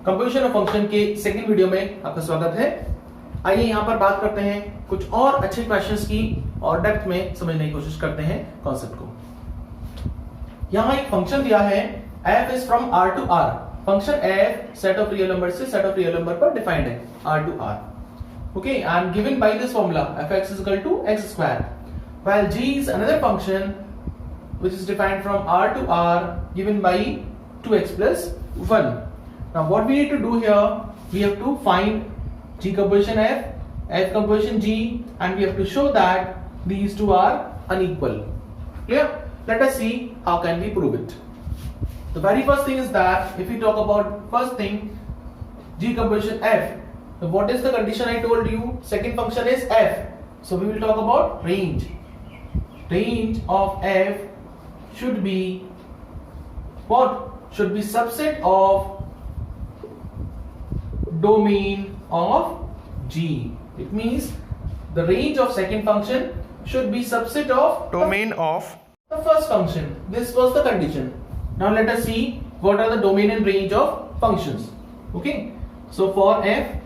Composition of function के second video में आपका स्वागत है। आइए यहाँ पर बात करते हैं कुछ और अच्छे क्वेश्चंस की और डेप्थ में समझने की कोशिश करते हैं कॉन्सेप्ट को। यहाँ एक फंक्शन दिया है f is from r to r। Function f set of real number से सेट ऑफ रियल नंबर पर डिफाइंड है r to r। Okay, and given by this formula fx is equal to x square, while g is another function which is defined from r to r given by 2x plus 1. Now what we need to do here, we have to find g composition f composition g, and we have to show that these two are unequal. Clear? Let us see how can we prove it. The very first thing is that if we talk about first thing g composition f, so what is the condition I told you? Second function is f. So we will talk about range. Range of f should be what? Should be subset of domain of g. It means the range of second function should be subset of domain of the first function. This was the condition. Now let us see what are the domain and range of functions. Okay. So for f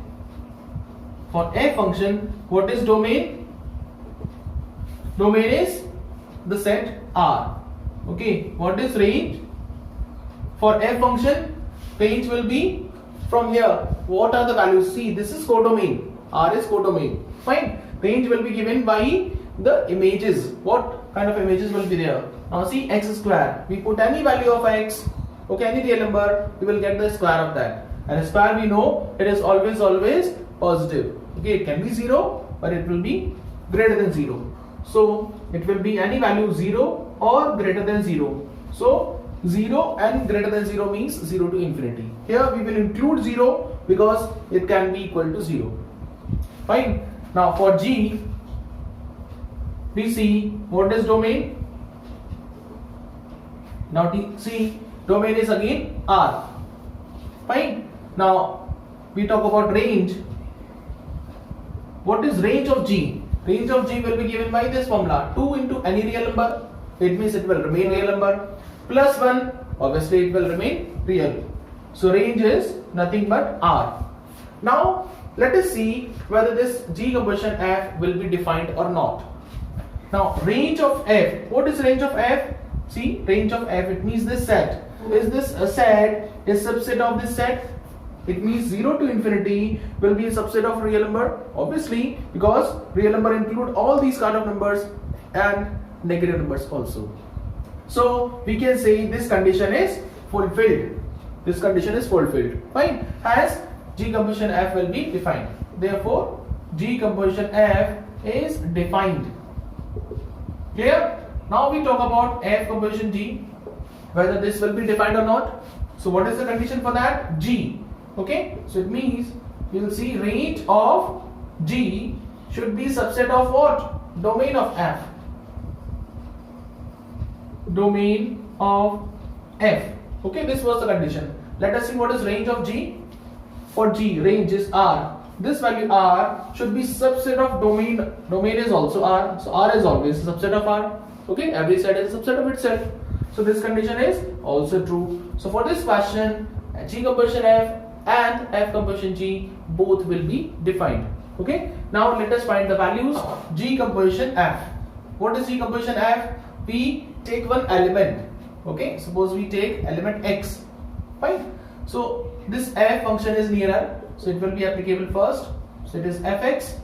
function, what is domain? Domain is the set R. Okay. What is range? For f function, range will be from here. What are the values? See, this is codomain. R is codomain. Fine. Range will be given by the images. What kind of images will be there? Now see, x square. We put any value of x, okay, any real number, we will get the square of that. And square, we know it is always positive. Okay, it can be 0, but it will be greater than 0. So it will be any value 0 or greater than 0. So 0 and greater than 0 means 0 to infinity. Here we will include 0 because it can be equal to 0. Fine. Now for g, we see what is domain. Now see, domain is again R. Fine. Now we talk about range. What is range of g? Range of g will be given by this formula, 2 into any real number. It means it will remain real number, plus 1, obviously it will remain real. So range is nothing but R. Now let us see whether this g composition f will be defined or not. Now range of f, what is range of f? See, range of f, it means this set. Is this a set is subset of this set? It means 0 to infinity will be a subset of real number, obviously, because real number include all these kind of numbers and negative numbers also. So we can say this condition is fulfilled. This condition is fulfilled. Fine. As g composition f will be defined. Therefore, g composition f is defined. Clear? Now we talk about f composition g, whether this will be defined or not. So what is the condition for that? G. Okay, so it means you will see range of g should be subset of what? Domain of f. Domain of f. Okay, this was the condition. Let us see what is range of g. For g, range is r. This value r should be subset of domain. Domain is also r. So r is always a subset of r. Okay, every set is a subset of itself. So this condition is also true. So for this question, g composition f and f composition g both will be defined. Okay. Now let us find the values g composition f. What is g composition f? We take one element. Okay. Suppose we take element x. Fine. So this f function is nearer, so it will be applicable first. So it is fx,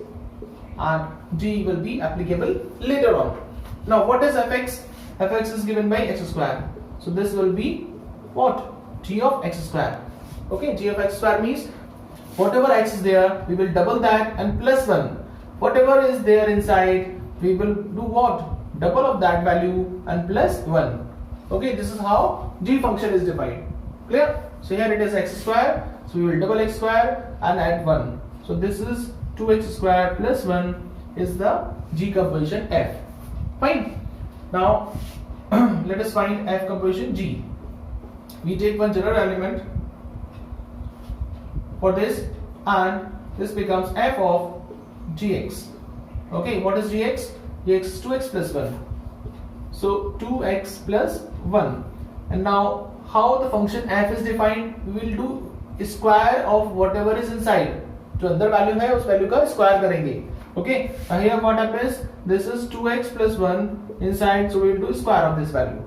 and g will be applicable later on. Now what is fx? Fx is given by x square. So this will be what? G of x square. Okay, g of x square means whatever x is there, we will double that and plus 1. Whatever is there inside, we will do what? Double of that value and plus 1. Okay, this is how g function is defined. Clear? So here it is x square. So we will double x square and add 1. So this is 2x square plus 1 is the g composition f. Fine. Now let us find f composition g. We take one general element for this, and this becomes f of gx. Okay, what is gx? Gx is 2x plus 1. So 2x plus 1. And now how the function f is defined, we will do square of whatever is inside. जो अंदर value है उस value का square करेंगे. Okay, here what happens, this is 2x plus 1 inside, so we will do square of this value.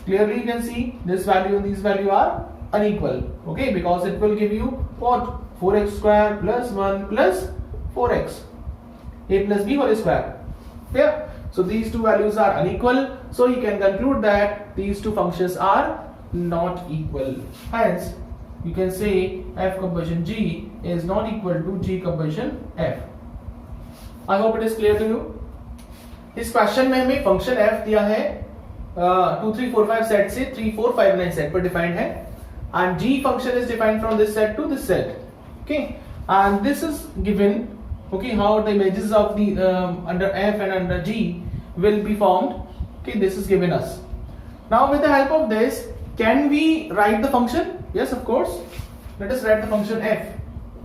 Clearly you can see this value and this value are unequal. Okay, because it will give you what, 4x square plus 1 plus 4x, a plus b whole square. Yeah, so these two values are unequal, so you can conclude that these two functions are not equal. Hence you can say f composition g is not equal to g composition f. I hope it is clear to you. इस question में हमें function f दिया है 2 3 4 5 set से 3 4 5 9 set पर defined है, and g function is defined from this set to this set. Okay, and this is given. Okay, how the images of the under f and under g will be formed. Okay, this is given us. Now with the help of this, can we write the function? Yes, of course. Let us write the function f.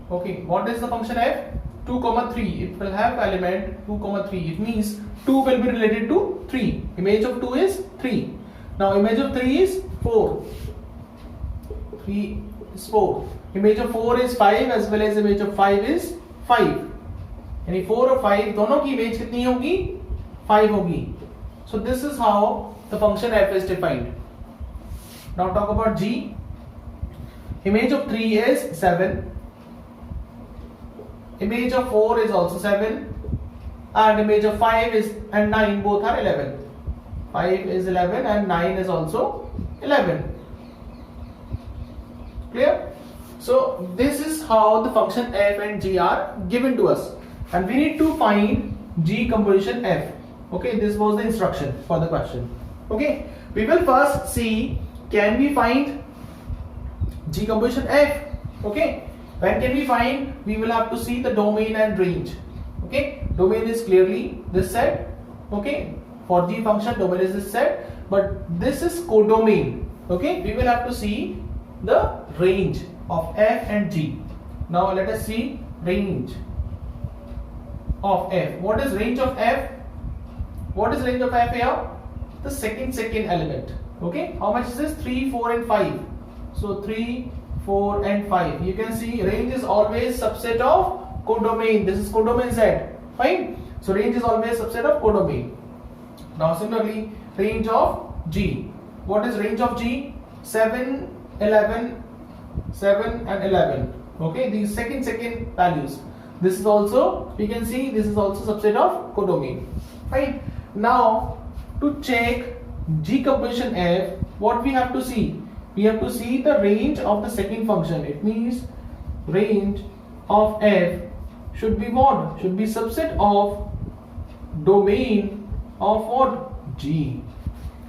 Okay, what is the function f? 2, 3. It will have element 2, 3. It means 2 will be related to 3. Image of 2 is 3. Now image of 3 is 4. 3 is 4. Image of 4 is 5 as well as image of 5 is 5. यानी 4 और 5 दोनों की image कितनी होगी? 5 होगी. So this is how the function f is defined. Now talk about g. Image of 3 is 7. Image of 4 is also 7, and image of 5 is and 9 both are 11. 5 is 11 and 9 is also 11. Clear? So this is how the function f and g are given to us, and we need to find g composition f. Okay, this was the instruction for the question. Okay, we will first see, can we find g composition f? Okay, when can we find? We will have to see the domain and range. Okay, domain is clearly this set. Okay, for g function domain is this set, but this is codomain. Okay, we will have to see the range of f and g. Now let us see range of f. What is range of f? What is range of f here? The second element. Okay, how much is this? 3, 4 and 5. So 3, 4 and 5. You can see range is always subset of codomain. This is codomain set. Fine. So range is always subset of codomain. Now similarly, range of g. What is range of g? 7, 11, 7 and 11. Okay, these second values. This is also, we can see this is also subset of codomain. Fine. Now to check g composition f, what we have to see? We have to see the range of the second function. It means range of f should be what? Should be subset of domain of what? G.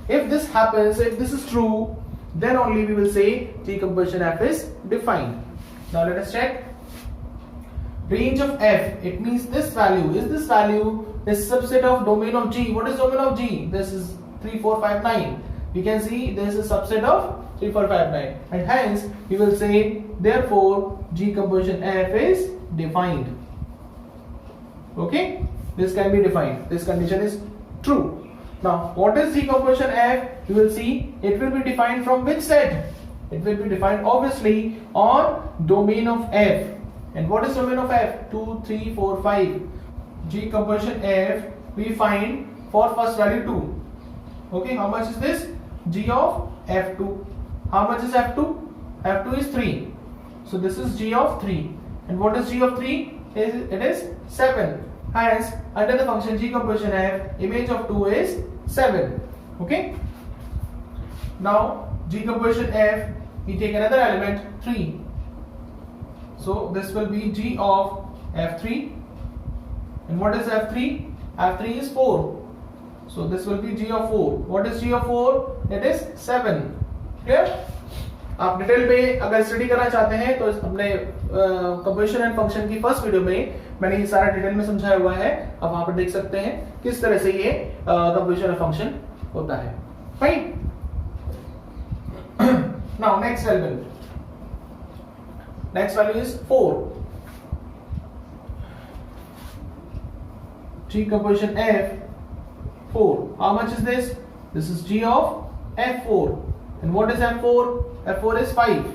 If this happens, if this is true, then only we will say g composition f is defined. Now let us check. Range of f, it means this value. Is this value is subset of domain of g? What is domain of g? This is 3, 4, 5, 9. We can see this is subset of 3, 4, 5, 9, and hence we will say therefore g composition f is defined. Okay, this can be defined. This condition is true. Now what is g composition f? You will see it will be defined from which set? It will be defined obviously on domain of f. And what is domain of f? 2, 3, 4, 5. G composition f we find for first value 2. Okay, how much is this? G of f2. How much is f2? f2 is 3. So this is g of 3. And what is g of 3? It is 7. Hence under the function g composition f, image of 2 is 7. Okay. Now g composition f, we take another element 3. So this will be g of f3. And what is f3? f3 is 4. So this will be g of 4. What is g of 4? It is 7. Clear? आप detail में अगर study करना चाहते हैं तो अपने composition and function की first video में मैंने ये सारा डिटेल में समझाया हुआ है. आप वहां पर देख सकते हैं किस तरह से ये कंपोजिशन एंड फंक्शन होता है. Fine. Now next element. Next value is 4. G composition f 4. How much is this? This is g of f4. And what is f4? f4 is 5.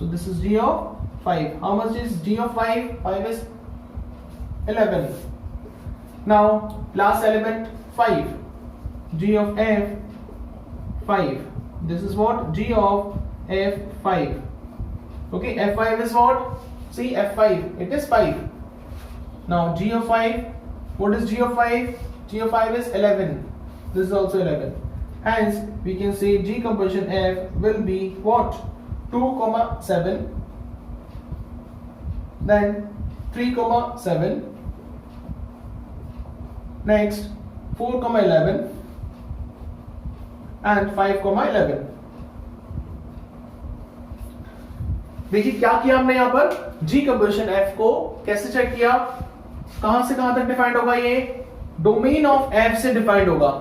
So this is g of 5. How much is g of 5? 5 is 11. Now last element 5. G of f 5. This is what? G of f5. Okay, f5 is what? See, f5, it is 5. Now g of 5, what is g of 5? G of 5 is 11. This is also 11. Hence we can say g composition f will be what? 2,7, then 3,7, next 4,11 and 5,11. देखिए क्या किया हमने यहां पर, g composition f को कैसे check किया, कहां से कहां तक डिफाइंड होगा, ये डोमेन ऑफ f से डिफाइंड होगा,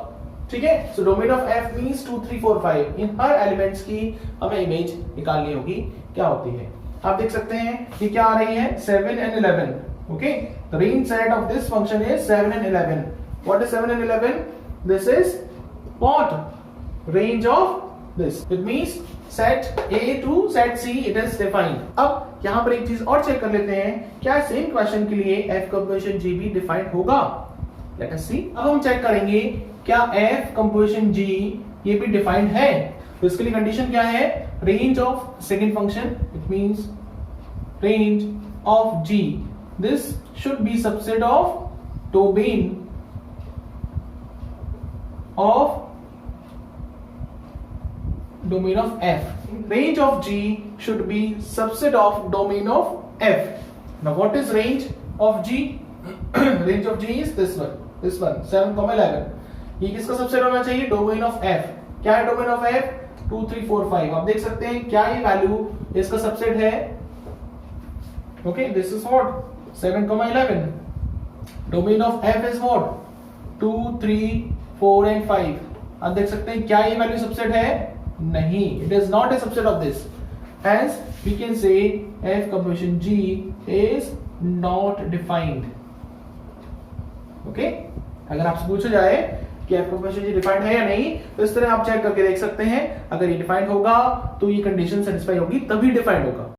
ठीक है। So domain of f means 2 3 4 5, in her elements की हमें इमेज निकालनी होगी, क्या होती है। आप देख सकते हैं कि क्या आ रही है 7 and 11, okay. The range set of this function is 7 and 11. What is 7 and 11? This is what, range of this, it means set A to set C it is defined. अब यहां पर एक चीज और चेक कर लेते हैं, क्या सेम क्वेश्चन के लिए f कंपोजिशन g भी डिफाइंड होगा। लेट अस सी। अब हम चेक करेंगे क्या f कंपोजिशन g ये भी डिफाइंड है। तो इसके लिए कंडीशन क्या है, range of second function, it means range of g, this should be subset of domain of f. Range of g should be subset of domain of f. Now what is range of g? Range of g is this one 7,11. ये किसका subset होना चाहिए, domain of f। क्या है domain of f? 2 3 4 5। आप देख सकते हैं क्या ये वैल्यू इसका सबसेट है, okay. This is what 7,11. Domain of f is what 2 3 4 and 5। आप देख सकते हैं क्या ये वैल्यू सबसेट है, नहीं, it is not a subset of this. Hence we can say f composition g is not defined, okay। अगर आपसे पूछा जाए कि f composition g डिफाइंड है या नहीं, तो इस तरह आप चेक करके देख सकते हैं, अगर ये डिफाइंड होगा तो ये कंडीशन सेटिस्फाई होगी, तभी डिफाइंड होगा।